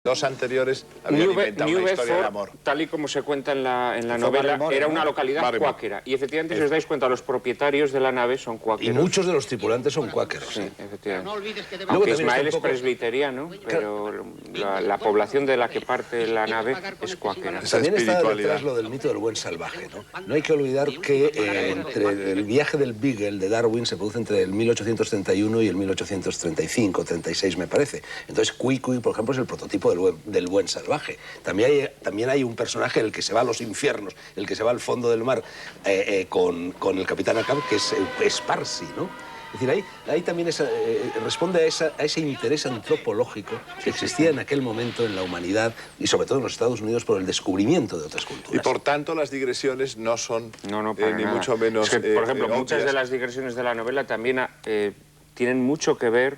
Dos anteriores habían inventado una historia de amor. Tal y como se cuenta en la novela, era una localidad cuáquera. Y efectivamente, si os dais cuenta, los propietarios de la nave son cuáqueros. Y muchos de los tripulantes son cuáqueros. Sí, efectivamente. Aunque Ismael es presbiteriano, pero la población de la que parte la nave es cuáquera. También está detrás lo del mito del buen salvaje, ¿no? No hay que olvidar que entre el viaje del Beagle de Darwin se produce entre el 1831 y el 1835, 36 me parece. Entonces Cuy, por ejemplo, es el prototipo del buen salvaje. También hay un personaje, el que se va a los infiernos, el que se va al fondo del mar con el capitán Ahab, que es Parsi, ¿no? Es decir, ahí también responde a ese interés antropológico que existía en aquel momento en la humanidad y sobre todo en los Estados Unidos por el descubrimiento de otras culturas. Y por tanto las digresiones no son ni nada. mucho menos es que, por ejemplo, muchas obvias. de las digresiones de la novela también tienen mucho que ver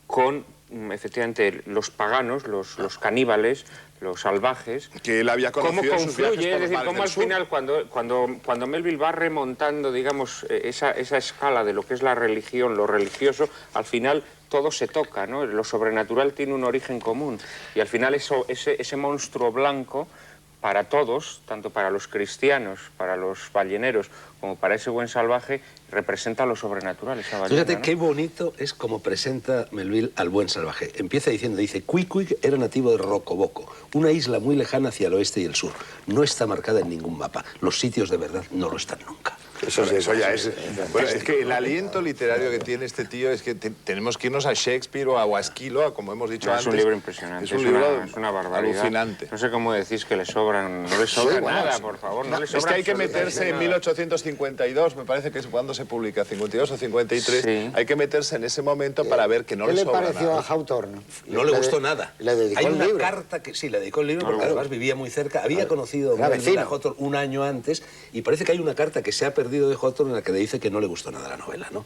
con efectivamente los paganos, los caníbales, los salvajes. Que él había conocido cómo en sus viajes confluye, por es los decir, mares cómo del al sur. final cuando Melville va remontando, digamos, esa escala de lo que es la religión, lo religioso, al final todo se toca, ¿no? Lo sobrenatural tiene un origen común y al final ese monstruo blanco, para todos, tanto para los cristianos, para los balleneros, como para ese buen salvaje, representa lo sobrenatural, esa ballena, Fíjate, ¿no? qué bonito es como presenta Melville al buen salvaje. Empieza dice, Cuy era nativo de Rocoboco, una isla muy lejana hacia el oeste y el sur. No está marcada en ningún mapa. Los sitios de verdad no lo están nunca. Eso ya es. Bueno, es que el aliento literario que tiene este tío es que tenemos que irnos a Shakespeare o a Asquilo, como hemos dicho antes. Es un libro impresionante, es un libro es una barbaridad. Alucinante. No sé cómo decís que le sobran, no le sobra nada, por favor, no le sobra. Es que hay que absolutamente meterse en nada. 1852, me parece que es cuando se publica, 52 o 53. Sí. Hay que meterse en ese momento para ver que no le sobra nada. ¿Qué le pareció a Hawthorne? No le gustó nada. Le dedicó Hay el una libro. carta que sí, le dedicó el libro porque además vivía muy cerca. Había conocido Era a vecino. Hawthorne un año antes y parece que hay una carta que se ha perdido de Hawthorne en la que le dice que no le gustó nada la novela, ¿no?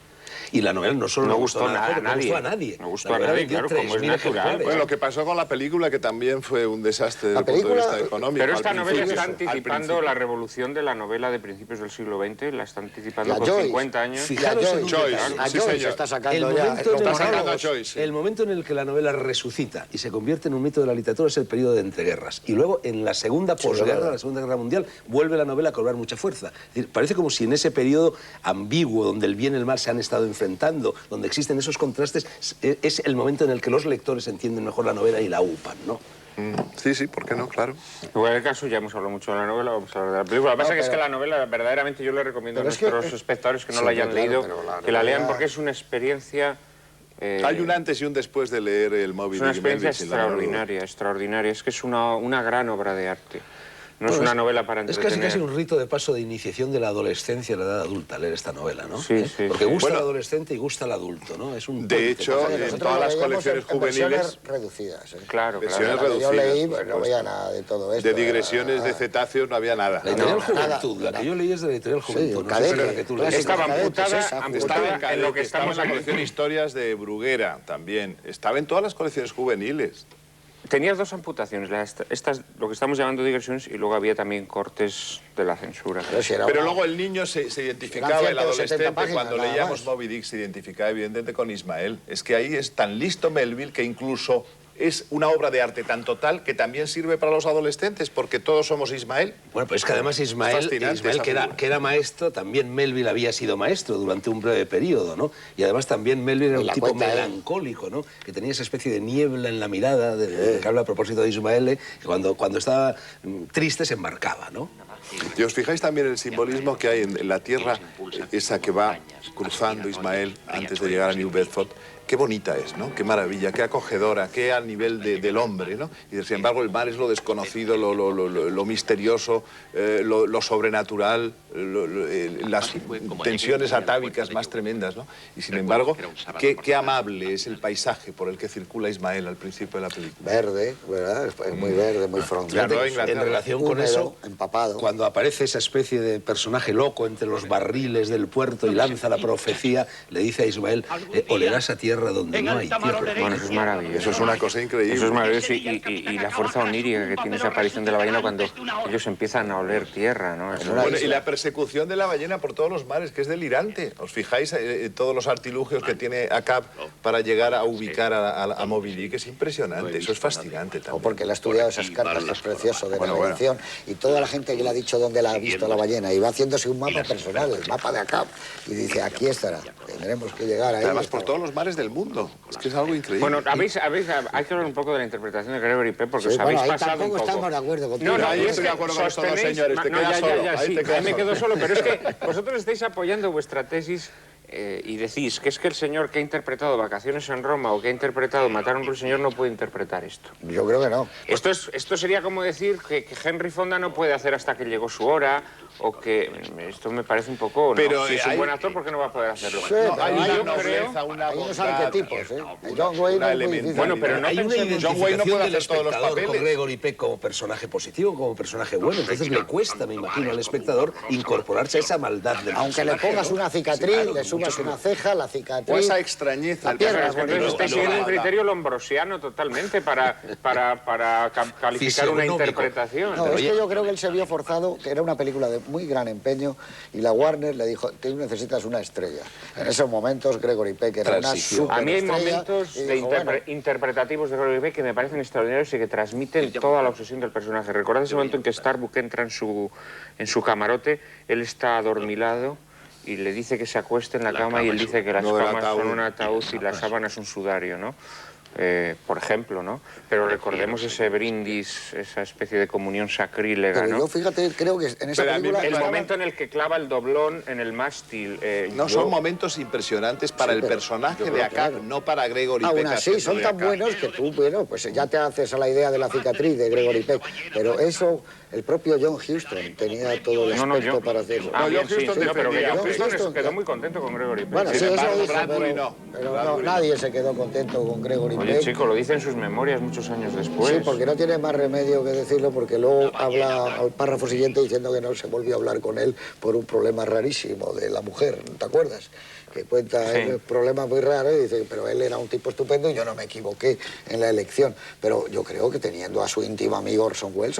Y la novela no solo No no gustó nada a nadie. no gustó a nadie. No gustó La a novela nadie, vendió claro, como es 3.000 natural. ejemplares. Bueno, lo que pasó con la película, que también fue un desastre desde el punto de vista económico. Pero esta al novela principio, está al anticipando principio. la revolución de la novela de principios del siglo XX, la está anticipando La por Joyce. 50 años. Fijaros en un Joyce, detalle. A sí, Joyce señor. está El sacando ya. momento, Los en el, Está sacando a monólogos. Joyce, sí. el momento en el que la novela resucita y se convierte en un mito de la literatura es el periodo de entreguerras. Y luego, en la segunda posguerra, la Segunda Guerra Mundial, vuelve la novela a cobrar mucha fuerza. Es decir, parece como si en ese periodo ambiguo, donde el bien y el mal se han estado enfrentando, donde existen esos contrastes, es el momento en el que los lectores entienden mejor la novela y la upan, ¿no? Sí, ¿por qué no? Claro. En cualquier caso, ya hemos hablado mucho de la novela, vamos a hablar de la película. Lo que pasa es que la novela, verdaderamente, yo le recomiendo a Pero es que- nuestros espectadores que no Sí, la hayan claro, leído, pero la que la lean novela- porque es una experiencia... Hay un antes y un después de leer el Moby Es una Dick y experiencia Melville, sin lugar a dudas. extraordinaria. Es que es una gran obra de arte. No es una novela para Es entretener. casi un rito de paso de iniciación de la adolescencia a la edad adulta, leer esta novela, ¿no? Sí, sí, Porque sí. gusta Bueno, al adolescente y gusta al adulto, ¿no? Es un de puente. hecho, Pasa que en Nosotros todas lo las veíamos colecciones en versiones juveniles, reducidas. Claro, versiones claro. La que yo reducidas, leí, por pues, no supuesto. veía nada de todo esto. de digresiones de cetáceos no había nada. La editorial No, Juventud, nada, la que yo leí es de la editorial Juventud. no sé Cadete, si era la que tú leíste. Estaba Cadete, amputada, esa, Estaba amputada en lo que estaba estamos en la colección Historias de Bruguera también. Estaba en todas las colecciones juveniles. Tenías dos amputaciones, estas, lo que estamos llamando digresiones, y luego había también cortes de la censura. Pero luego el niño se identificaba, el 170 adolescente, páginas, cuando nada leíamos más. Moby Dick, se identificaba evidentemente con Ismael. Es que ahí es tan listo Melville que incluso es una obra de arte tan total que también sirve para los adolescentes, porque todos somos Ismael. Bueno, pues es que además Ismael Fascinante esa que figura. era maestro, también Melville había sido maestro durante un breve periodo, ¿no? Y además también Melville era Y un la tipo cuenta él. melancólico, ¿no? Que tenía esa especie de niebla en la mirada, de que habla a propósito de Ismael, que cuando estaba triste se embarcaba, ¿no? Y os fijáis también el simbolismo que hay en la tierra, esa que va cruzando Ismael antes de llegar a New Bedford. Qué bonita es, ¿no? Qué maravilla, qué acogedora, qué al nivel del hombre, ¿no? Y sin embargo el mar es lo desconocido, lo misterioso, lo sobrenatural, las tensiones atávicas más tremendas, ¿no? Y sin embargo, qué amable es el paisaje por el que circula Ismael al principio de la película. Verde, ¿verdad? Es muy verde, muy frondoso. Claro, Inglaterra. En relación con Húmedo, eso, empapado. cuando aparece esa especie de personaje loco entre los barriles del puerto y lanza la profecía, le dice a Ismael, olerás a tierra tierra donde no hay tierra. Bueno, eso es maravilloso. Eso es una cosa increíble. Eso es maravilloso y la fuerza onírica que tiene esa aparición de la ballena cuando ellos empiezan a oler tierra, ¿no? Bueno, y la persecución de la ballena por todos los mares, que es delirante. ¿Os fijáis todos los artilugios que tiene Ahab para llegar a ubicar a Moby Dick? Es impresionante, eso es fascinante O también. porque él ha estudiado esas cartas, que es precioso, de navegación, y toda la gente que le ha dicho dónde la ha visto la ballena, y va haciéndose un mapa personal, el mapa de Ahab, y dice, aquí estará, tendremos que llegar ahí. Además, por todos los mares del mundo. Es que es algo increíble. Bueno, hay que hablar un poco de la interpretación de Gregory Peck porque Sí, os habéis ahí pasado un tampoco poco. estamos de acuerdo contigo. No, ahí y es estoy que de acuerdo con estos dos sostenéis- señores, te no, quedas ya, solo, ya, ahí sí, te quedas ahí me solo. quedo solo, pero es que vosotros estáis apoyando vuestra tesis y decís que es que el señor que ha interpretado Vacaciones en Roma o que ha interpretado Matar a un ruiseñor no puede interpretar esto. Yo creo que no. Esto sería como decir que Henry Fonda no puede hacer Hasta que llegó su hora, o que... Esto me parece un poco... ¿no? Pero, si es un hay- buen actor, ¿por qué no va a poder hacerlo? Sí, No, pero hay hay- una yo nobleza, una hay unos bondad, arquetipos, ¿eh? John Wayne es muy difícil. Bueno, pero no hay una pensemos- John Wayne no identificación puede del hacer todos los espectador con papeles. Gregory Peck como personaje positivo, como personaje bueno. Entonces le cuesta, me imagino, al espectador incorporarse a esa maldad del Aunque le personaje, pongas ¿no? una cicatriz, le subas una ceja, la cicatriz... O esa extrañeza. La piedra, Pero es que entonces estáis Luego, siguiendo un la- criterio lombrosiano totalmente para calificar una Fisionómico. interpretación. No, es que yo creo que él se vio forzado, que era una película de muy gran empeño, y la Warner le dijo, tú necesitas una estrella. En esos momentos Gregory Peck era una Transición. A mí hay superestrella, momentos y dijo, bueno, interpretativos de Gregory Peck que me parecen extraordinarios y que transmiten toda la obsesión del personaje. ¿Recordad ese momento en que Starbuck entra en su camarote? Él está adormilado y le dice que se acueste en la cama y él dice que las No, del camas son ataúd. un ataúd y las sábanas un sudario, ¿no? Por ejemplo, ¿no? Pero recordemos ese brindis, esa especie de comunión sacrílega, pero ¿no? yo fíjate, creo que en esa Pero a mí película... me- El estaba- momento en el que clava el doblón en el mástil. No, yo- son momentos impresionantes para Sí, el pero personaje yo de creo que Ahab, claro. no para Gregory Aún Peck. así, haciendo son de tan Ahab. buenos que tú, bueno, pues ya te haces a la idea de la cicatriz de Gregory Peck. Pero eso, el propio John Huston tenía todo el No, no, aspecto yo... para hacerlo. Ah, No, bien, John sí, Huston no, pero que defendía. John John Huston Huston, quedó muy contento con Gregory Peck. Bueno, Sí, sí, Sin eso embargo, dice, Bradbury pero, no. pero Bradbury no. nadie se quedó contento con Gregory Oye, Peck. chico, lo dice en sus memorias muchos años después. Sí, porque no tiene más remedio que decirlo, porque luego habla al párrafo siguiente diciendo que no se volvió a hablar con él por un problema rarísimo de la mujer, ¿te acuerdas? Que cuenta Sí. el problema muy raro y dice, pero él era un tipo estupendo y yo no me equivoqué en la elección. Pero yo creo que teniendo a su íntimo amigo Orson Welles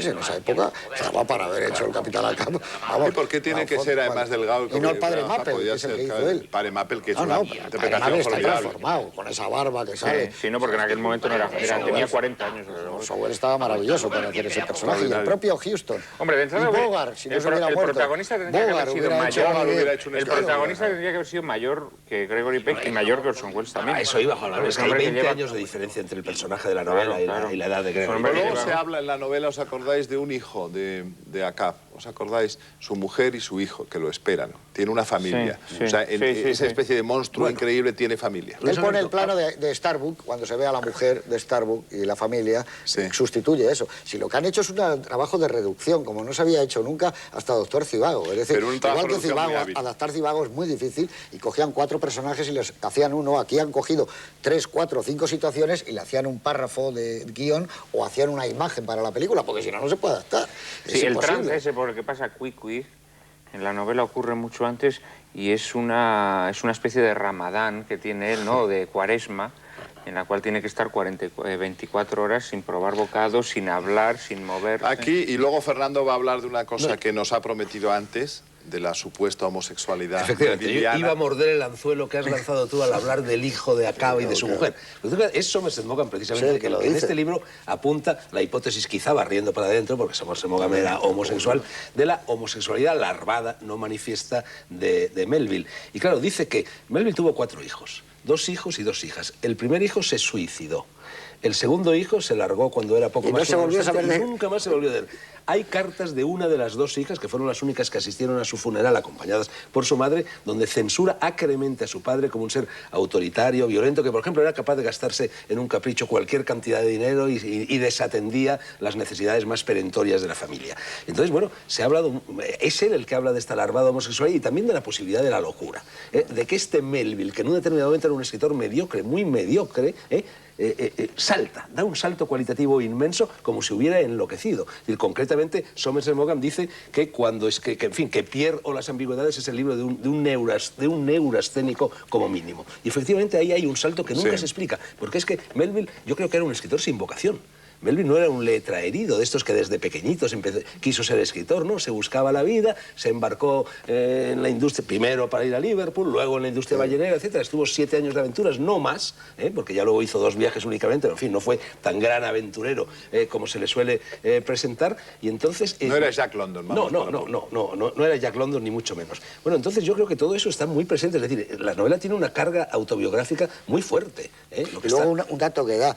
en esa época estaba para haber hecho el Capitán Ahab. Vamos, ¿Y por qué tiene que vamos, ser además vale. delgado? Y no el padre Ahab Mappel, podía que es el ser, que hizo claro, él. el padre Mappel, que es No, una no, el padre interpretación Mappel está formidable. transformado, con esa barba que sale. Sí, no, porque en aquel momento no tenía 40 años. Orson Welles estaba maravilloso para hacer ese personaje. Y el propio Houston. Hombre, de entrada, y Bogart, si no se hubiera el muerto. protagonista tendría que haber Bogart sido hubiera hecho mayor. Bogart hubiera hecho un El escándalo. protagonista tendría que haber sido mayor que Gregory Peck y mayor que Orson Welles también. A eso iba, Juan. Porque Es que un hay hombre 20 lleva- años de diferencia entre el personaje de la novela Claro, y la edad de Son Gregory hombres Peck. que Luego llevan- se habla en la novela, ¿os acordáis de un hijo de Ahab? ¿Os acordáis? Su mujer y su hijo, que lo esperan. Tiene una familia. Sí, sí. O sea, Sí, sí, esa sí. especie de monstruo increíble tiene familia. Él pone el plano de Starbuck, cuando se ve a la mujer de Starbuck y la familia, Sí. sustituye eso. Si lo que han hecho es un trabajo de reducción, como no se había hecho nunca hasta Doctor Zivago. Es decir, Pero un trabajo igual que de reducción Zivago, muy hábil. adaptar Zivago es muy difícil y cogían 4 personajes y les hacían uno. Aquí han cogido 3, 4, 5 situaciones y le hacían un párrafo de guión o hacían una imagen para la película, porque si no, no se puede adaptar. Es Sí, el imposible. trance ese por el que pasa Quick en la novela ocurre mucho antes y es una especie de ramadán que tiene él, ¿no? De cuaresma, en la cual tiene que estar 24 horas sin probar bocado, sin hablar, sin moverse. Aquí, y luego Fernando va a hablar de una cosa que nos ha prometido antes, de la supuesta homosexualidad de Efectivamente, yo Viviana. iba a morder el anzuelo que has lanzado tú al hablar del hijo de Ahab y de su mujer. Eso me Mogan precisamente Sí, que lo en dice. este libro apunta la hipótesis, quizá barriendo para adentro, porque Mogan era homosexual, de la homosexualidad larvada, no manifiesta de Melville. Y claro, dice que Melville tuvo 4 hijos, 2 hijos y 2 hijas. El primer hijo se suicidó. El segundo hijo se largó cuando era poco Y no más se volvió a saber de él. nunca más se volvió de él. Hay cartas de una de las 2 hijas, que fueron las únicas que asistieron a su funeral, acompañadas por su madre, donde censura acremente a su padre como un ser autoritario, violento, que, por ejemplo, era capaz de gastarse en un capricho cualquier cantidad de dinero y desatendía las necesidades más perentorias de la familia. Entonces, bueno, se ha hablado, es él el que habla de esta larvada homosexualidad y también de la posibilidad de la locura, de que este Melville, que en un determinado momento era un escritor mediocre, muy mediocre, da un salto cualitativo inmenso como si hubiera enloquecido. Es decir, concretamente, Somerset Maugham dice que en fin, que Pierre o las ambigüedades es el libro de un neurasténico como mínimo. Y efectivamente ahí hay un salto que nunca se explica, porque es que Melville yo creo que era un escritor sin vocación. Melville no era un letraherido de estos que desde pequeñitos quiso ser escritor, ¿no? Se buscaba la vida, se embarcó en la industria, primero para ir a Liverpool, luego en la industria ballenera, etcétera. Estuvo 7 años de aventuras, no más, porque ya luego hizo 2 viajes únicamente, pero en fin, no fue tan gran aventurero como se le suele presentar. Y entonces... no era Jack London, vamos. No era Jack London, ni mucho menos. Bueno, entonces yo creo que todo eso está muy presente, es decir, la novela tiene una carga autobiográfica muy fuerte. Y luego un dato que da,